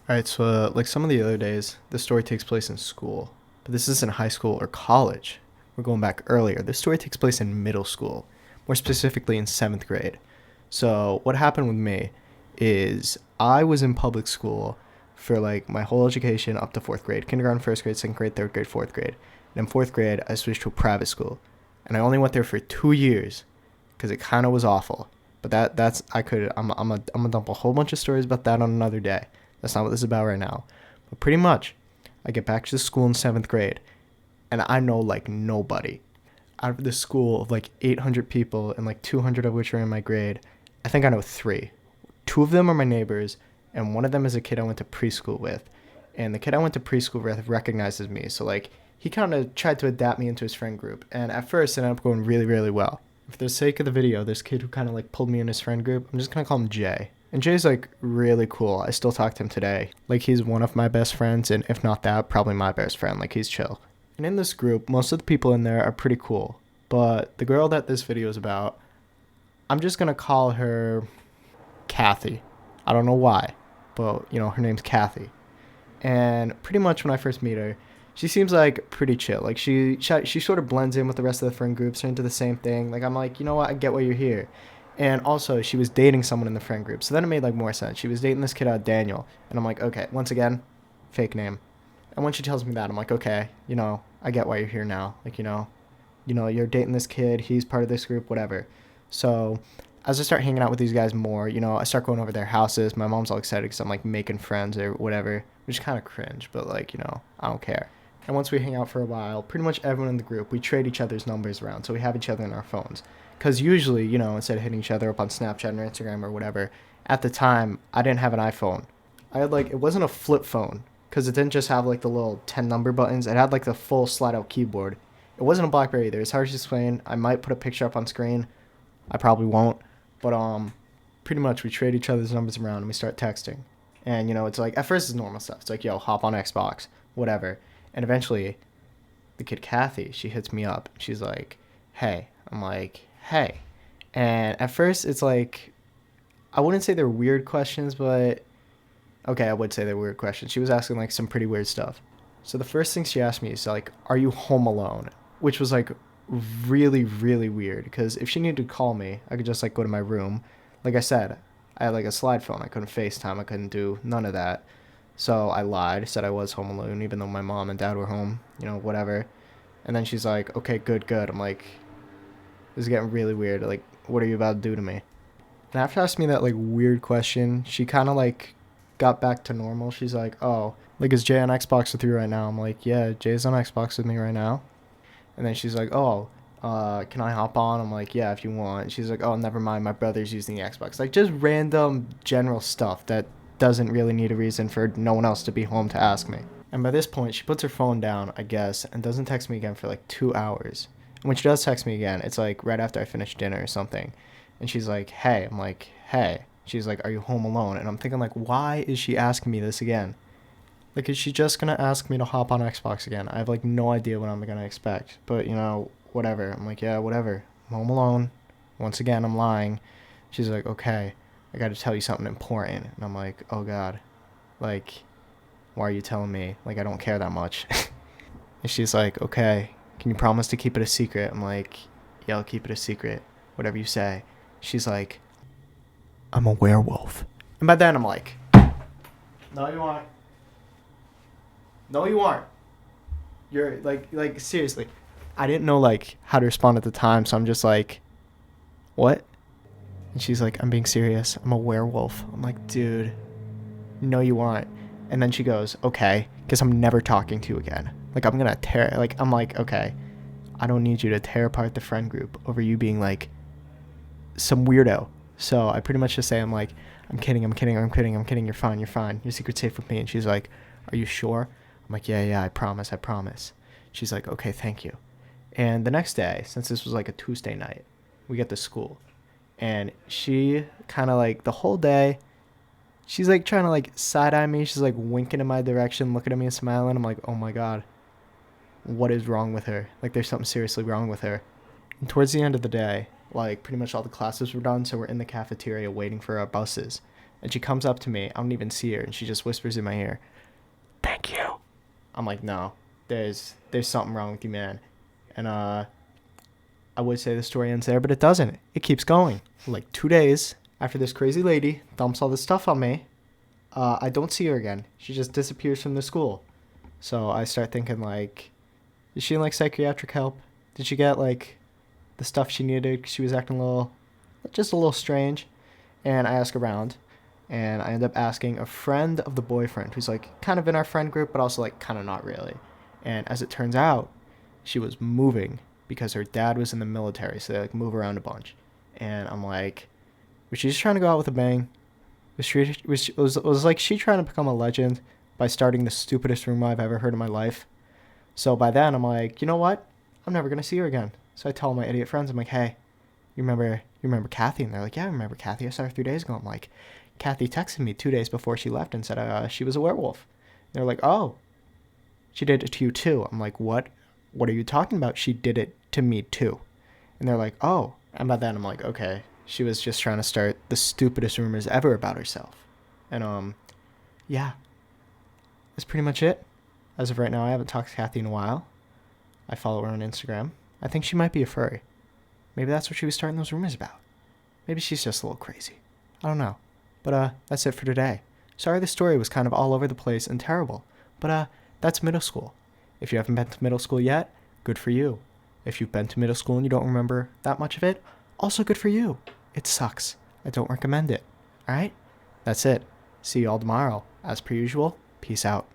All right, so like some of the other days, the story takes place in school, but this isn't high school or college. We're going back earlier. This story takes place in middle school, more specifically in seventh grade. So what happened with me is I was in public school for like my whole education up to fourth grade, kindergarten, first grade, second grade, third grade, fourth grade. And in fourth grade, I switched to a private school, and I only went there for 2 years because it kind of was awful. But that's I could I'm gonna dump a whole bunch of stories about that on another day. That's not what this is about right now. But pretty much, I get back to the school in seventh grade, and I know like nobody. Out of this school of like 800 people, and like 200 of which are in my grade, I think I know three. Two of them are my neighbors, and one of them is a kid I went to preschool with. And the kid I went to preschool with recognizes me, so like he kind of tried to adapt me into his friend group. And at first, it ended up going really, really well. For the sake of the video, this kid who kind of like pulled me in his friend group, I'm just gonna call him Jay. And Jay's like really cool. I still talk to him today. Like he's one of my best friends, and if not that, probably my best friend. Like he's chill. And in this group, most of the people in there are pretty cool. But the girl that this video is about, I'm just gonna call her Kathy. I don't know why, but her name's Kathy. And pretty much when I first meet her, she seems like pretty chill. Like she sort of blends in with the rest of the friend groups. They're into the same thing. Like I'm like, you know what? I get why you're here. And also, she was dating someone in the friend group, so then it made like more sense. She was dating this kid out Daniel, and I'm like, okay, once again, fake name. And when she tells me that, I'm like, okay, I get why you're here now. Like, you're dating this kid. He's part of this group, whatever. So as I start hanging out with these guys more, I start going over their houses. My mom's all excited because I'm like making friends or whatever, which is kind of cringe, but like, I don't care. And once we hang out for a while, pretty much everyone in the group, we trade each other's numbers around. So we have each other in our phones. Because usually, instead of hitting each other up on Snapchat or Instagram or whatever, at the time, I didn't have an iPhone. I had like, it wasn't a flip phone. Because it didn't just have like the little 10 number buttons. It had like the full slide out keyboard. It wasn't a BlackBerry either. It's hard to explain. I might put a picture up on screen. I probably won't. But pretty much we trade each other's numbers around and we start texting. And it's like at first it's normal stuff. It's like, yo, hop on Xbox, whatever. And eventually, the kid Kathy, she hits me up. She's like, hey. I'm like, hey. And at first it's like, I wouldn't say they're weird questions, but okay, I would say they're weird questions. She was asking like some pretty weird stuff. So the first thing she asked me is like, are you home alone? Which was like really, really weird because if she needed to call me, I could just like go to my room. Like I said, I had like a slide phone. I couldn't FaceTime. I couldn't do none of that. So I lied, said I was home alone, even though my mom and dad were home, whatever. And then she's like, okay, good, good. I'm like, this is getting really weird. Like, what are you about to do to me? And after asking me that like weird question, she kind of like got back to normal. She's like, oh, like is Jay on Xbox with you right now? I'm like, yeah, Jay's on Xbox with me right now. And then she's like, oh, can I hop on? I'm like, yeah, if you want. She's like, oh, never mind, my brother's using the Xbox. Like just random general stuff that doesn't really need a reason for no one else to be home to ask me. And by this point, she puts her phone down, I guess, and doesn't text me again for like 2 hours. And when she does text me again, it's like right after I finish dinner or something. And she's like, hey. I'm like, hey. She's like, are you home alone? And I'm thinking like, why is she asking me this again? Like, is she just gonna ask me to hop on Xbox again? I have like no idea what I'm gonna expect. But whatever. I'm like, yeah, whatever. I'm home alone. Once again, I'm lying. She's like, okay, I gotta tell you something important. And I'm like, oh god. Like, why are you telling me? Like, I don't care that much. And she's like, okay, can you promise to keep it a secret? I'm like, yeah, I'll keep it a secret. Whatever you say. She's like, I'm a werewolf. And by then I'm like, no, you aren't. No, you aren't. You're like seriously. I didn't know like how to respond at the time, so I'm just like, what? And she's like, I'm being serious. I'm a werewolf. I'm like, dude, no, you aren't. And then she goes, okay, because I'm never talking to you again. Like, I'm gonna tear. Like, I'm like, okay, I don't need you to tear apart the friend group over you being like some weirdo. So I pretty much just say, I'm like, I'm kidding, I'm kidding, I'm kidding, I'm kidding. You're fine, you're fine. Your secret's safe with me. And she's like, are you sure? I'm like, yeah, yeah, I promise, I promise. She's like, okay, thank you. And the next day, since this was like a Tuesday night, we get to school. And she kind of like the whole day, she's like trying to like side eye me. She's like winking in my direction, looking at me and smiling. I'm like, oh my God, what is wrong with her? Like there's something seriously wrong with her. And towards the end of the day, like pretty much all the classes were done. So we're in the cafeteria waiting for our buses. And she comes up to me. I don't even see her, and she just whispers in my ear, "Thank you." I'm like, no, there's something wrong with you, man. And I would say the story ends there, but it doesn't. It keeps going. Like 2 days after this crazy lady dumps all this stuff on me, I don't see her again. She just disappears from the school. So I start thinking, like, is she in like psychiatric help? Did she get like the stuff she needed? She was acting just a little strange. And I ask around, and I end up asking a friend of the boyfriend, who's like kind of in our friend group, but also like kind of not really. And as it turns out, she was moving because her dad was in the military, so they like move around a bunch. And I'm like, was she just trying to go out with a bang? Was like she trying to become a legend by starting the stupidest rumor I've ever heard in my life? So by then I'm like, you know what? I'm never gonna see her again. So I tell my idiot friends, I'm like, hey, you remember Kathy? And they're like, yeah, I remember Kathy. I saw her 3 days ago. I'm like, Kathy texted me 2 days before she left and said she was a werewolf. And they're like, oh, she did it to you too. I'm like, what? What are you talking about? She did it to me too. And they're like, oh. And by then I'm like, okay, she was just trying to start the stupidest rumors ever about herself. And yeah, that's pretty much it. As of right now, I haven't talked to Kathy in a while. I follow her on Instagram. I think she might be a furry. Maybe that's what she was starting those rumors about. Maybe she's just a little crazy. I don't know. But that's it for today. Sorry the story was kind of all over the place and terrible. But that's middle school. If you haven't been to middle school yet, good for you. If you've been to middle school and you don't remember that much of it, also good for you. It sucks. I don't recommend it. Alright? That's it. See you all tomorrow. As per usual, peace out.